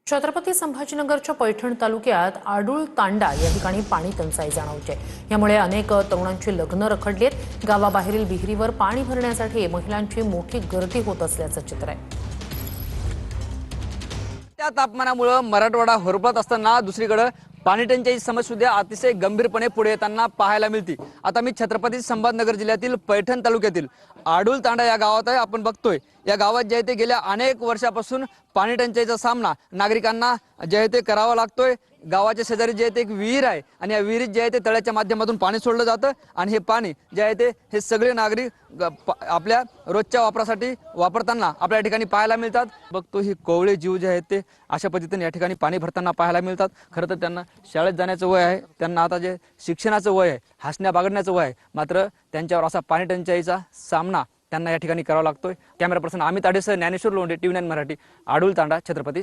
छत्रपती संभाजीनगरच्या पैठण तालुक्यात आडूळ तांडा या ठिकाणी पाणी टंचाई जाणवते। यामुळे अनेक तरुणांची लग्न रखडलीत। गावाबाहेरील विहिरीवर पाणी भरण्यासाठी महिलांची मोठी गर्दी होत असल्याचं चित्र आहे। त्या तापमानामुळे मराठवाडा होरपळत असताना दुसरीकडे पाणी टंचाई समस्या अतिशय गंभीरपणे पुढे येताना पाहायला मिळते। आता मी छत्रपती संभाजीनगर जिल्ह्यातील पैठण तालुक्यातील आडूळ तांडा या गावात आहे। आपण बघतोय या गावात जे आहे ते गेल्या अनेक वर्षापासून पाणी टंचाईचा सामना नागरिकांना जे आहे ते करावा लागतोय। गावाच्या शेजारी जे आहे ते एक विहीर आहे आणि या विहिरीत जे आहे ते तळ्याच्या माध्यमातून पाणी सोडलं जातं आणि हे पाणी जे आहे ते हे सगळे नागरिक आपल्या रोजच्या वापरासाठी वापरताना आपल्या ठिकाणी पाहायला मिळतात। बघतो ही कोवळे जीव जे आहेत ते अशा पद्धतीने या ठिकाणी पाणी भरताना पाहायला मिळतात। खरं तर त्यांना शाळेत जाण्याचं वय आहे, त्यांना आता जे शिक्षणाचं वय आहे, हसण्या बागडण्याचं वय आहे, मात्र त्यांच्यावर असा पाणी टंचाईचा सामना त्यांना या ठिकाणी करावा लागतोय। कॅमेरा पर्सन अमित आडेसह ज्ञानेश्वर लोंढे, TV9 मराठी, आडूळ तांडा, छत्रपती।